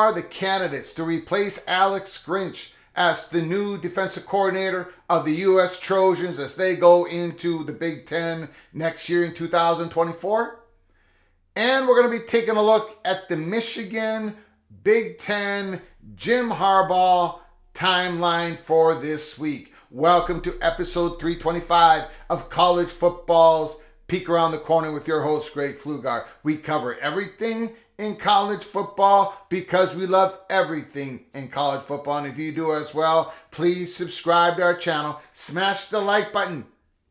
are the candidates to replace Alex Grinch as the new defensive coordinator of the U.S. Trojans as they go into the Big Ten next year in 2024? And we're going to be taking a look at the Michigan Big Ten Jim Harbaugh timeline for this week. Welcome to episode 325 of College Football's Peek Around the Corner with your host, Greg Pflugar. We cover everything in college football because we love everything in college football. And if you do as well, please subscribe to our channel. Smash the like button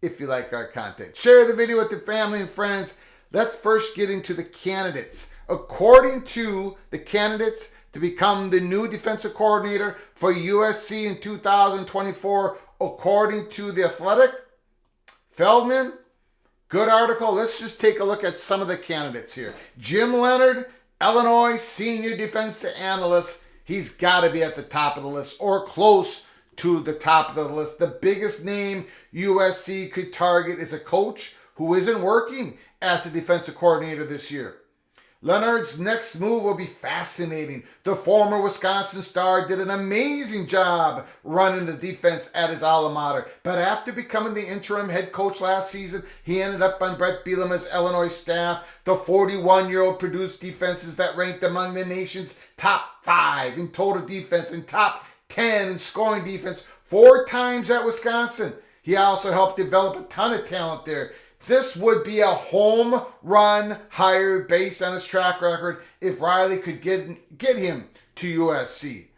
if you like our content. Share the video with your family and friends. Let's first get into the candidates. According to the candidates to become the new defensive coordinator for USC in 2024, according to The Athletic, Feldman, good article. Let's just take a look at some of the candidates here. Jim Leonhard, Illinois senior defensive analyst. He's got to be at the top of the list or close to the top of the list. The biggest name USC could target is a coach who isn't working as a defensive coordinator this year. Leonhard's next move will be fascinating. The former Wisconsin star did an amazing job running the defense at his alma mater. But after becoming the interim head coach last season, he ended up on Brett Bielema's Illinois staff. The 41-year-old produced defenses that ranked among the nation's top 5 in total defense and top 10 in scoring defense 4 times at Wisconsin. He also helped develop a ton of talent there. This would be a home run hire based on his track record if Riley could get him to USC.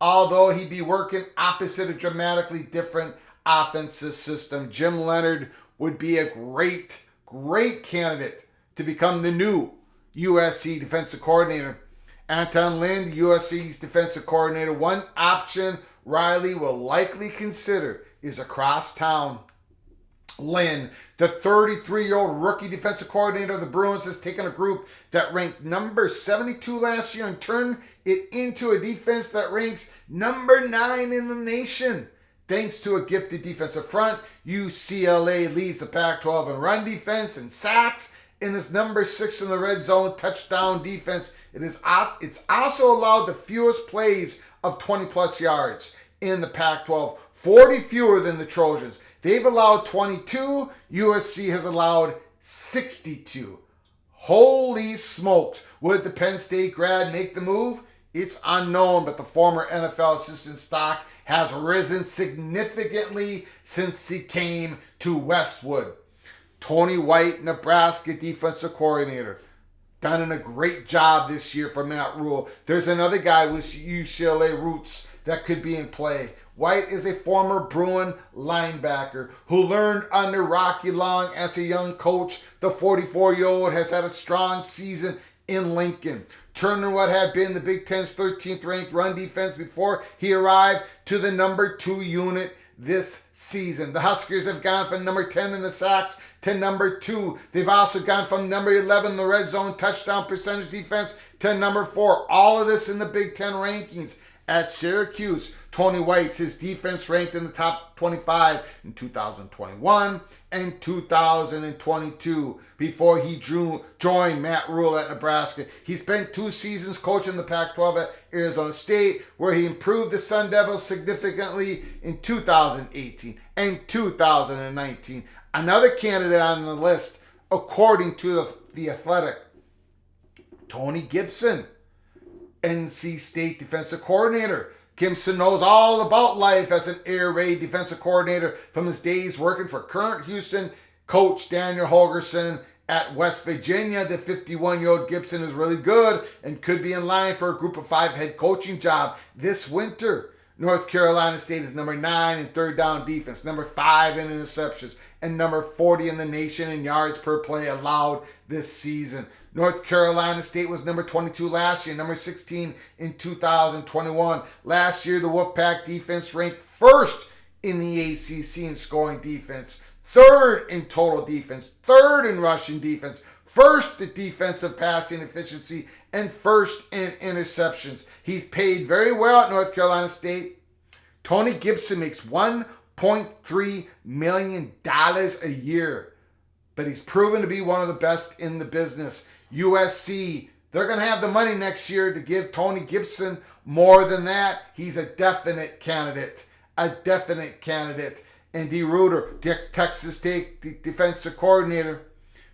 Although he'd be working opposite a dramatically different offensive system, Jim Leonhard would be a great candidate to become the new USC defensive coordinator. Anton Lynn, USC's defensive coordinator. One option Riley will likely consider is across town. Lynn, the 33-year-old rookie defensive coordinator of the Bruins, has taken a group that ranked number 72 last year and turned it into a defense that ranks number 9 in the nation. Thanks to a gifted defensive front, UCLA leads the Pac-12 in run defense and sacks and is number 6 in the red zone touchdown defense. It's also allowed the fewest plays of 20-plus yards in the Pac-12, 40 fewer than the Trojans. They've allowed 22. USC has allowed 62. Holy smokes. Would the Penn State grad make the move? It's unknown, but the former NFL assistant stock has risen significantly since he came to Westwood. Tony White, Nebraska defensive coordinator. Done a great job this year for Matt Rule. There's another guy with UCLA roots that could be in play. White is a former Bruin linebacker who learned under Rocky Long as a young coach. The 44-year-old has had a strong season in Lincoln, turning what had been the Big Ten's 13th ranked run defense before he arrived to the number 2 unit this season. The Huskers have gone from number 10 in the sacks to number 2. They've also gone from number 11 in the red zone touchdown percentage defense to number 4. All of this in the Big Ten rankings. At Syracuse, Tony White's his defense ranked in the top 25 in 2021 and 2022 before he joined Matt Rule at Nebraska. He spent 2 seasons coaching the Pac-12 at Arizona State, where he improved the Sun Devils significantly in 2018 and 2019. Another candidate on the list, according to the Athletic, Tony Gibson, NC State defensive coordinator. Gibson knows all about life as an air raid defensive coordinator from his days working for current Houston coach Daniel Holgorsen at West Virginia. The 51-year-old Gibson is really good and could be in line for a group of 5 head coaching job this winter. North Carolina State is number 9 in third down defense, number 5 in interceptions, and number 40 in the nation in yards per play allowed this season. North Carolina State was number 22 last year, number 16 in 2021. Last year, the Wolfpack defense ranked 1st in the ACC in scoring defense, 3rd in total defense, 3rd in rushing defense, 1st in defensive passing efficiency, and 1st in interceptions. He's paid very well at North Carolina State. Tony Gibson makes $1.3 million a year, but he's proven to be one of the best in the business. USC, they're going to have the money next year to give Tony Gibson more than that. He's a definite candidate. A definite candidate. And D. Reuter, Texas State defensive coordinator,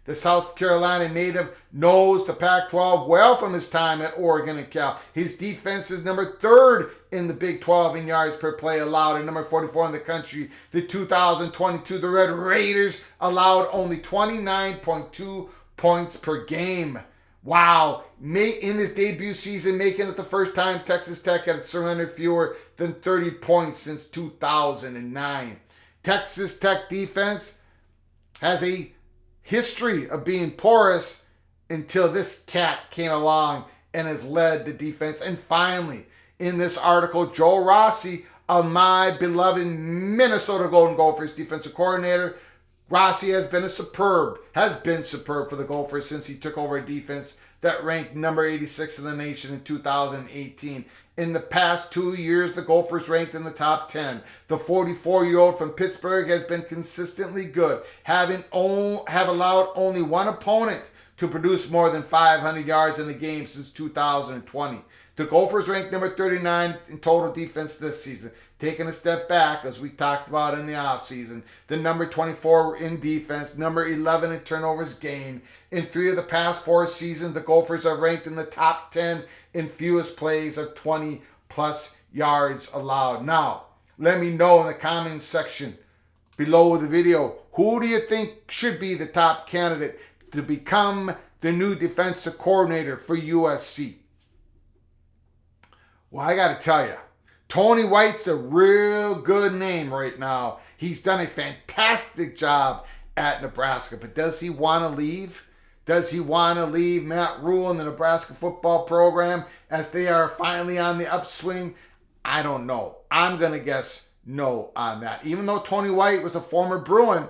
the South Carolina native, knows the Pac-12 well from his time at Oregon and Cal. His defense is number 3rd in the Big 12 in yards per play allowed and number 44 in the country. The 2022, the Red Raiders allowed only 29.2 points per game. Wow. In his debut season, making it the first time Texas Tech had surrendered fewer than 30 points since 2009. Texas Tech defense has a history of being porous until this cat came along and has led the defense. And finally, in this article, Joe Rossi of my beloved Minnesota Golden Gophers defensive coordinator, Rossi has been superb for the Gophers since he took over a defense that ranked number 86 in the nation in 2018. In the past 2 years, the Gophers ranked in the top 10. The 44-year-old from Pittsburgh has been consistently good, have allowed only one opponent to produce more than 500 yards in a game since 2020. The Gophers ranked number 39 in total defense this season, taking a step back, as we talked about in the offseason. The number 24 in defense, number 11 in turnovers gained. In 3 of the past 4 seasons, the Gophers are ranked in the top 10 in fewest plays of 20-plus yards allowed. Now, let me know in the comments section below the video, who do you think should be the top candidate to become the new defensive coordinator for USC? Well, I got to tell you, Tony White's a real good name right now. He's done a fantastic job at Nebraska, but does he want to leave? Does he want to leave Matt Rule and the Nebraska football program as they are finally on the upswing? I don't know. I'm going to guess no on that. Even though Tony White was a former Bruin,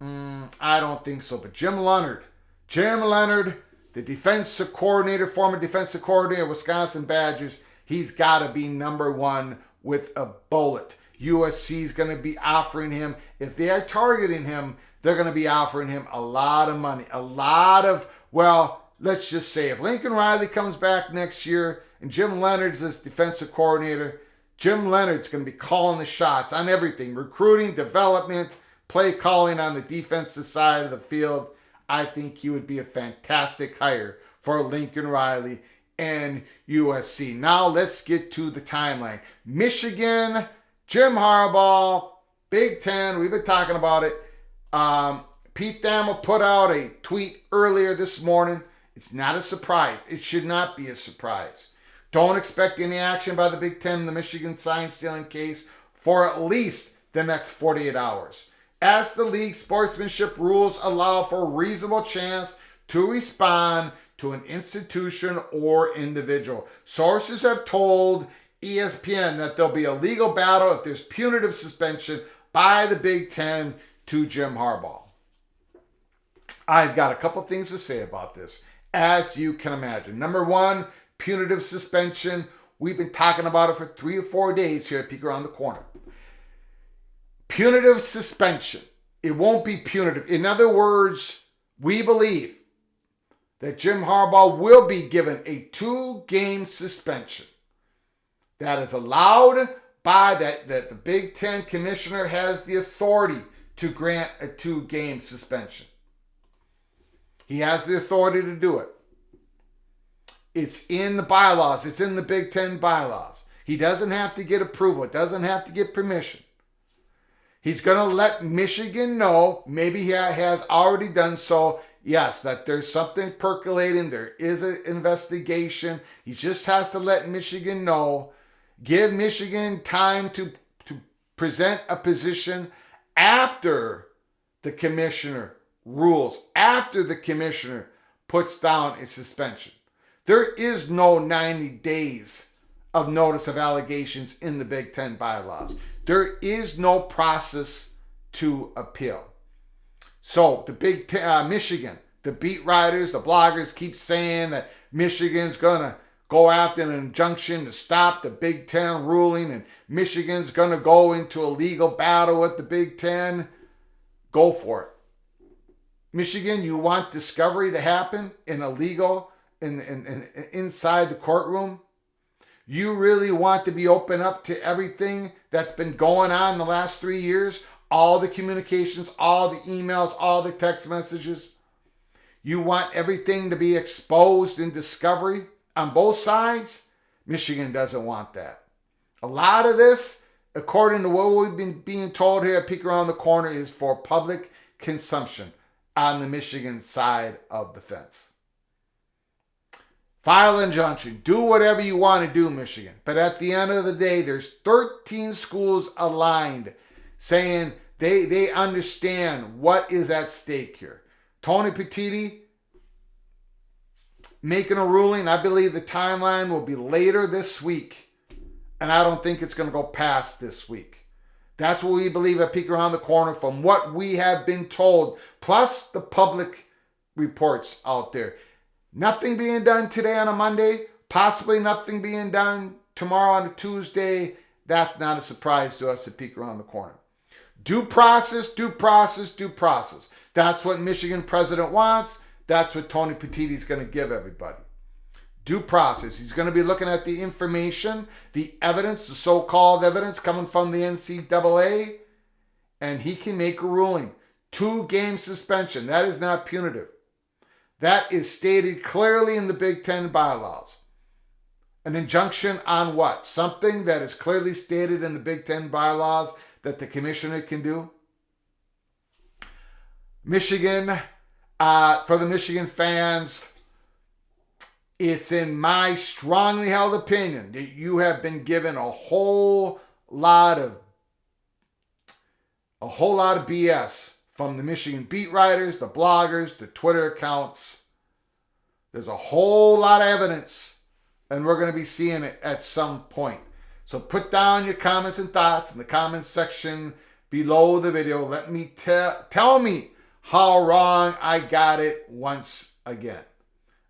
I don't think so. But Jim Leonhard, the defensive coordinator, former defensive coordinator of Wisconsin Badgers, he's got to be number 1 with a bullet. USC is going to be offering him, if they are targeting him, they're going to be offering him a lot of money. Let's just say if Lincoln Riley comes back next year and Jim Leonhard's this defensive coordinator, Jim Leonhard's going to be calling the shots on everything, recruiting, development, play calling on the defensive side of the field. I think he would be a fantastic hire for Lincoln Riley and USC. Now let's get to the timeline. Michigan, Jim Harbaugh, Big Ten, we've been talking about it. Pete Thamel put out a tweet earlier this morning. It's not a surprise. It should not be a surprise. Don't expect any action by the Big Ten in the Michigan sign-stealing case for at least the next 48 hours. As the league sportsmanship rules allow for a reasonable chance to respond to an institution or individual. Sources have told ESPN that there'll be a legal battle if there's punitive suspension by the Big Ten to Jim Harbaugh. I've got a couple things to say about this, as you can imagine. Number 1, punitive suspension. We've been talking about it for 3 or 4 days here at Peek Around the Corner. Punitive suspension. It won't be punitive. In other words, we believe that Jim Harbaugh will be given a 2-game suspension. That is allowed by that the Big Ten commissioner has the authority to grant a 2-game suspension. He has the authority to do it. It's in the bylaws. It's in the Big Ten bylaws. He doesn't have to get approval. It doesn't have to get permission. He's going to let Michigan know, maybe he has already done so, yes, that there's something percolating. There is an investigation. He just has to let Michigan know. Give Michigan time to present a position after the commissioner rules, after the commissioner puts down a suspension. There is no 90 days of notice of allegations in the Big Ten bylaws. There is no process to appeal. So the Michigan, the beat writers, the bloggers keep saying that Michigan's going to go after an injunction to stop the Big Ten ruling and Michigan's going to go into a legal battle with the Big Ten. Go for it. Michigan, you want discovery to happen in a legal inside the courtroom? You really want to be open up to everything that's been going on in the last 3 years? All the communications, all the emails, all the text messages? You want everything to be exposed in discovery on both sides? Michigan doesn't want that. A lot of this, according to what we've been being told here at Peek Around the Corner, is for public consumption on the Michigan side of the fence. File injunction. Do whatever you want to do, Michigan. But at the end of the day, there's 13 schools aligned saying they understand what is at stake here. Tony Petitti making a ruling. I believe the timeline will be later this week. And I don't think it's going to go past this week. That's what we believe at Peek Around the Corner from what we have been told, plus the public reports out there. Nothing being done today on a Monday, possibly nothing being done tomorrow on a Tuesday. That's not a surprise to us at Peek Around the Corner. Due process, due process, due process. That's what Michigan president wants. That's what Tony Petitti is going to give everybody. Due process. He's going to be looking at the information, the evidence, the so-called evidence coming from the NCAA, and he can make a ruling. 2-game suspension. That is not punitive. That is stated clearly in the Big Ten bylaws. An injunction on what? Something that is clearly stated in the Big Ten bylaws that the commissioner can do. Michigan, for the Michigan fans, it's in my strongly held opinion that you have been given a whole lot of BS from the Michigan beat writers, the bloggers, the Twitter accounts. There's a whole lot of evidence, and we're going to be seeing it at some point. So put down your comments and thoughts in the comments section below the video. Let me tell me how wrong I got it once again.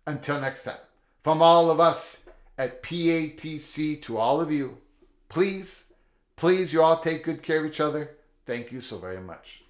Until next time, from all of us at PATC to all of you, please, you all take good care of each other. Thank you so very much.